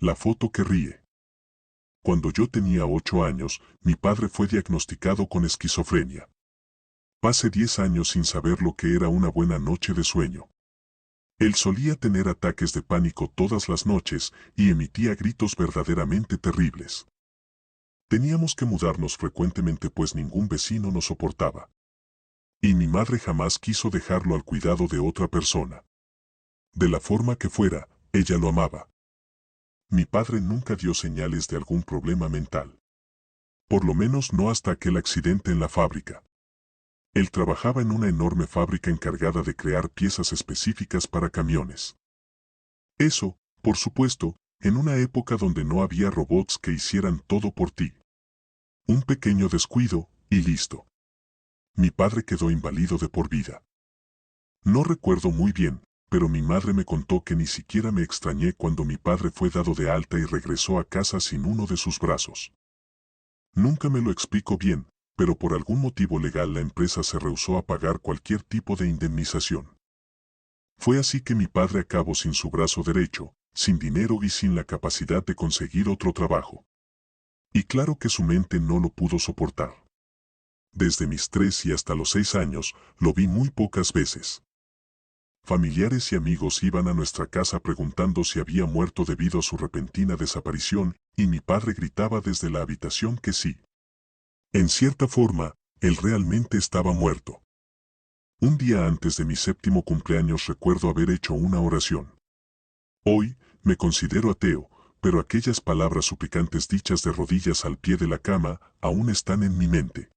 La foto que ríe. Cuando yo tenía 8 años, mi padre fue diagnosticado con esquizofrenia. Pasé 10 años sin saber lo que era una buena noche de sueño. Él solía tener ataques de pánico todas las noches y emitía gritos verdaderamente terribles. Teníamos que mudarnos frecuentemente pues ningún vecino nos soportaba. Y mi madre jamás quiso dejarlo al cuidado de otra persona. De la forma que fuera, ella lo amaba. Mi padre nunca dio señales de algún problema mental. Por lo menos no hasta aquel accidente en la fábrica. Él trabajaba en una enorme fábrica encargada de crear piezas específicas para camiones. Eso, por supuesto, en una época donde no había robots que hicieran todo por ti. Un pequeño descuido, y listo. Mi padre quedó inválido de por vida. No recuerdo muy bien, pero mi madre me contó que ni siquiera me extrañé cuando mi padre fue dado de alta y regresó a casa sin uno de sus brazos. Nunca me lo explico bien, pero por algún motivo legal la empresa se rehusó a pagar cualquier tipo de indemnización. Fue así que mi padre acabó sin su brazo derecho, sin dinero y sin la capacidad de conseguir otro trabajo. Y claro que su mente no lo pudo soportar. Desde mis 3 y hasta los 6 años, lo vi muy pocas veces. Familiares y amigos iban a nuestra casa preguntando si había muerto debido a su repentina desaparición, y mi padre gritaba desde la habitación que sí. En cierta forma, él realmente estaba muerto. Un día antes de mi 7º cumpleaños recuerdo haber hecho una oración. Hoy, me considero ateo, pero aquellas palabras suplicantes dichas de rodillas al pie de la cama, aún están en mi mente.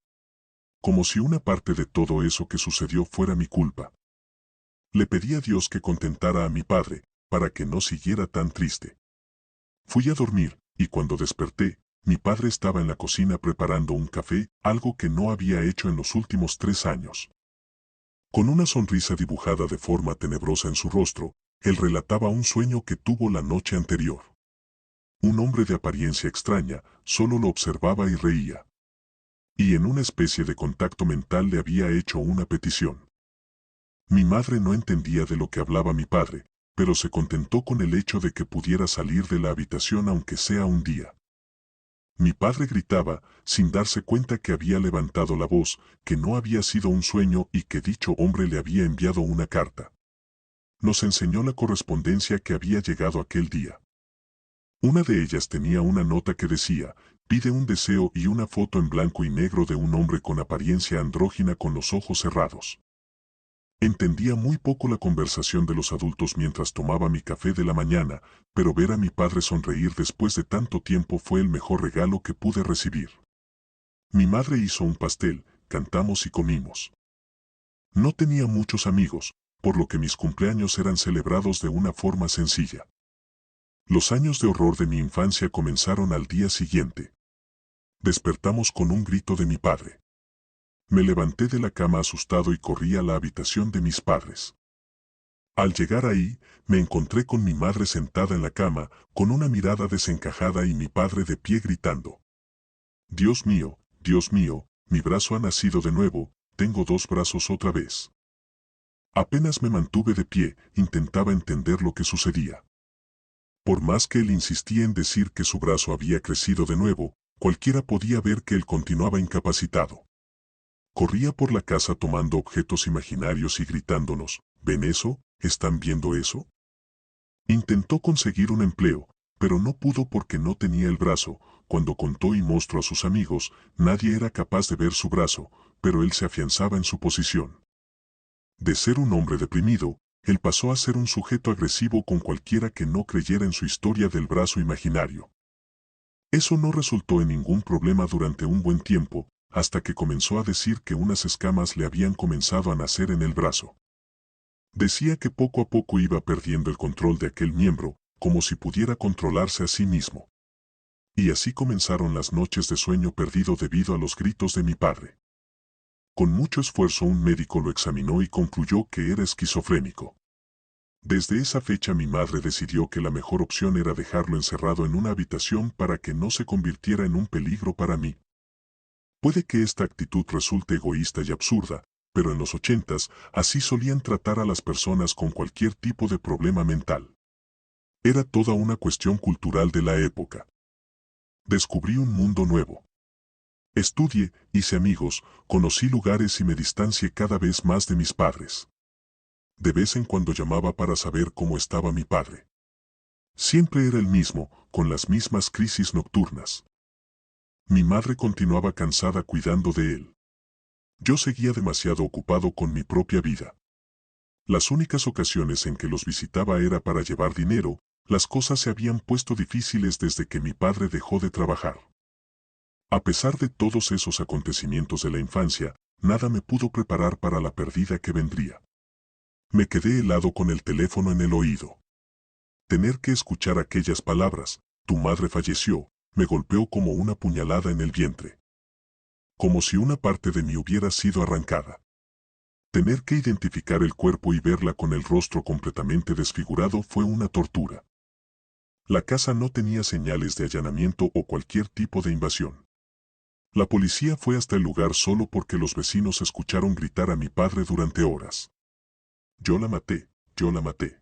Como si una parte de todo eso que sucedió fuera mi culpa. Le pedí a Dios que contentara a mi padre, para que no siguiera tan triste. Fui a dormir, y cuando desperté, mi padre estaba en la cocina preparando un café, algo que no había hecho en los últimos 3 años. Con una sonrisa dibujada de forma tenebrosa en su rostro, él relataba un sueño que tuvo la noche anterior. Un hombre de apariencia extraña, solo lo observaba y reía. Y en una especie de contacto mental le había hecho una petición. Mi madre no entendía de lo que hablaba mi padre, pero se contentó con el hecho de que pudiera salir de la habitación aunque sea un día. Mi padre gritaba, sin darse cuenta que había levantado la voz, que no había sido un sueño y que dicho hombre le había enviado una carta. Nos enseñó la correspondencia que había llegado aquel día. Una de ellas tenía una nota que decía, pide un deseo y una foto en blanco y negro de un hombre con apariencia andrógina con los ojos cerrados. Entendía muy poco la conversación de los adultos mientras tomaba mi café de la mañana, pero ver a mi padre sonreír después de tanto tiempo fue el mejor regalo que pude recibir. Mi madre hizo un pastel, cantamos y comimos. No tenía muchos amigos, por lo que mis cumpleaños eran celebrados de una forma sencilla. Los años de horror de mi infancia comenzaron al día siguiente. Despertamos con un grito de mi padre. Me levanté de la cama asustado y corrí a la habitación de mis padres. Al llegar ahí, me encontré con mi madre sentada en la cama, con una mirada desencajada y mi padre de pie gritando. Dios mío, mi brazo ha nacido de nuevo, tengo 2 brazos otra vez. Apenas me mantuve de pie, intentaba entender lo que sucedía. Por más que él insistía en decir que su brazo había crecido de nuevo, cualquiera podía ver que él continuaba incapacitado. Corría por la casa tomando objetos imaginarios y gritándonos, ¿ven eso? ¿Están viendo eso? Intentó conseguir un empleo, pero no pudo porque no tenía el brazo. Cuando contó y mostró a sus amigos, nadie era capaz de ver su brazo, pero él se afianzaba en su posición. De ser un hombre deprimido, él pasó a ser un sujeto agresivo con cualquiera que no creyera en su historia del brazo imaginario. Eso no resultó en ningún problema durante un buen tiempo, hasta que comenzó a decir que unas escamas le habían comenzado a nacer en el brazo. Decía que poco a poco iba perdiendo el control de aquel miembro, como si pudiera controlarse a sí mismo. Y así comenzaron las noches de sueño perdido debido a los gritos de mi padre. Con mucho esfuerzo un médico lo examinó y concluyó que era esquizofrénico. Desde esa fecha mi madre decidió que la mejor opción era dejarlo encerrado en una habitación para que no se convirtiera en un peligro para mí. Puede que esta actitud resulte egoísta y absurda, pero en los 80s así solían tratar a las personas con cualquier tipo de problema mental. Era toda una cuestión cultural de la época. Descubrí un mundo nuevo. Estudié, hice amigos, conocí lugares y me distancié cada vez más de mis padres. De vez en cuando llamaba para saber cómo estaba mi padre. Siempre era el mismo, con las mismas crisis nocturnas. Mi madre continuaba cansada cuidando de él. Yo seguía demasiado ocupado con mi propia vida. Las únicas ocasiones en que los visitaba era para llevar dinero. Las cosas se habían puesto difíciles desde que mi padre dejó de trabajar. A pesar de todos esos acontecimientos de la infancia, nada me pudo preparar para la pérdida que vendría. Me quedé helado con el teléfono en el oído. Tener que escuchar aquellas palabras, tu madre falleció, me golpeó como una puñalada en el vientre. Como si una parte de mí hubiera sido arrancada. Tener que identificar el cuerpo y verla con el rostro completamente desfigurado fue una tortura. La casa no tenía señales de allanamiento o cualquier tipo de invasión. La policía fue hasta el lugar solo porque los vecinos escucharon gritar a mi padre durante horas. Yo la maté, yo la maté.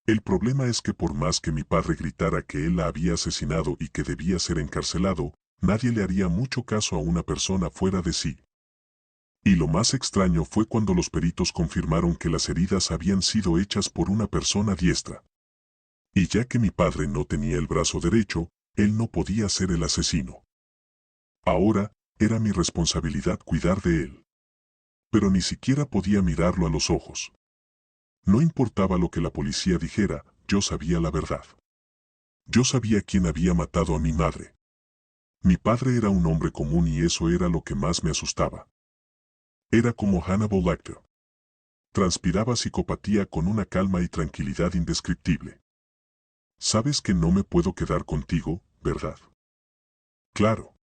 El problema es que por más que mi padre gritara que él la había asesinado y que debía ser encarcelado, nadie le haría mucho caso a una persona fuera de sí. Y lo más extraño fue cuando los peritos confirmaron que las heridas habían sido hechas por una persona diestra. Y ya que mi padre no tenía el brazo derecho, él no podía ser el asesino. Ahora, era mi responsabilidad cuidar de él. Pero ni siquiera podía mirarlo a los ojos. No importaba lo que la policía dijera, yo sabía la verdad. Yo sabía quién había matado a mi madre. Mi padre era un hombre común y eso era lo que más me asustaba. Era como Hannibal Lecter. Transpiraba psicopatía con una calma y tranquilidad indescriptible. Sabes que no me puedo quedar contigo, ¿verdad? Claro.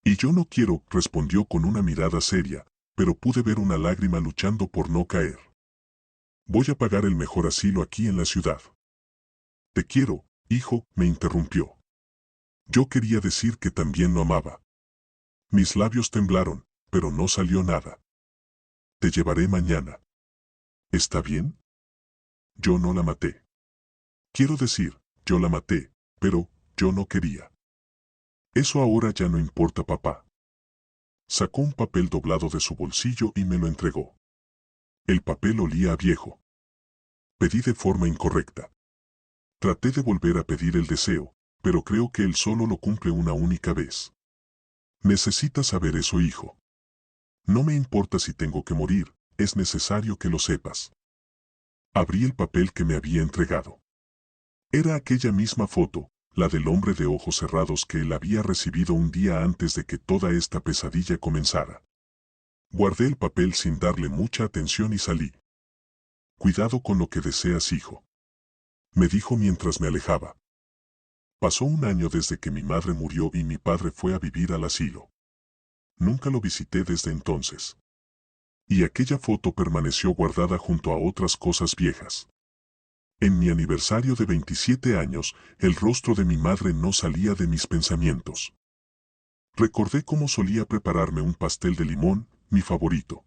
Y yo no quiero, respondió con una mirada seria, pero pude ver una lágrima luchando por no caer. Voy a pagar el mejor asilo aquí en la ciudad. Te quiero, hijo, me interrumpió. Yo quería decir que también lo amaba. Mis labios temblaron, pero no salió nada. Te llevaré mañana. ¿Está bien? Yo no la maté. Quiero decir, yo la maté, pero yo no quería. Eso ahora ya no importa, papá. Sacó un papel doblado de su bolsillo y me lo entregó. El papel olía a viejo. Pedí de forma incorrecta. Traté de volver a pedir el deseo, pero creo que él solo lo cumple una única vez. Necesitas saber eso, hijo. No me importa si tengo que morir, es necesario que lo sepas. Abrí el papel que me había entregado. Era aquella misma foto, la del hombre de ojos cerrados que él había recibido un día antes de que toda esta pesadilla comenzara. Guardé el papel sin darle mucha atención y salí. Cuidado con lo que deseas, hijo. Me dijo mientras me alejaba. Pasó un año desde que mi madre murió y mi padre fue a vivir al asilo. Nunca lo visité desde entonces. Y aquella foto permaneció guardada junto a otras cosas viejas. En mi aniversario de 27 años, el rostro de mi madre no salía de mis pensamientos. Recordé cómo solía prepararme un pastel de limón, mi favorito.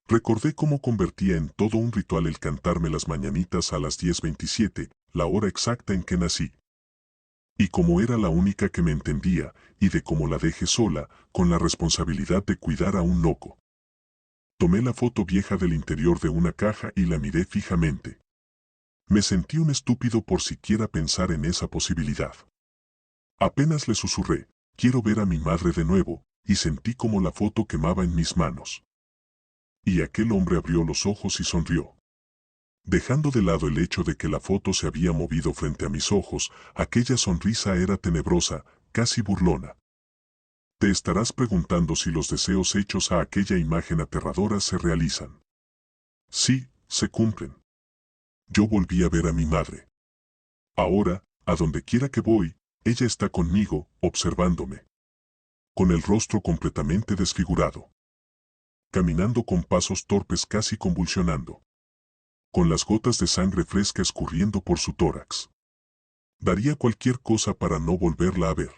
Recordé cómo convertía en todo un ritual el cantarme las mañanitas a las 10:27, la hora exacta en que nací. Y como era la única que me entendía, y de cómo la dejé sola, con la responsabilidad de cuidar a un loco. Tomé la foto vieja del interior de una caja y la miré fijamente. Me sentí un estúpido por siquiera pensar en esa posibilidad. Apenas le susurré, quiero ver a mi madre de nuevo, y sentí como la foto quemaba en mis manos. Y aquel hombre abrió los ojos y sonrió. Dejando de lado el hecho de que la foto se había movido frente a mis ojos, aquella sonrisa era tenebrosa, casi burlona. Te estarás preguntando si los deseos hechos a aquella imagen aterradora se realizan. Sí, se cumplen. Yo volví a ver a mi madre. Ahora, a donde quiera que voy, ella está conmigo, observándome. Con el rostro completamente desfigurado. Caminando con pasos torpes casi convulsionando. Con las gotas de sangre fresca escurriendo por su tórax. Daría cualquier cosa para no volverla a ver.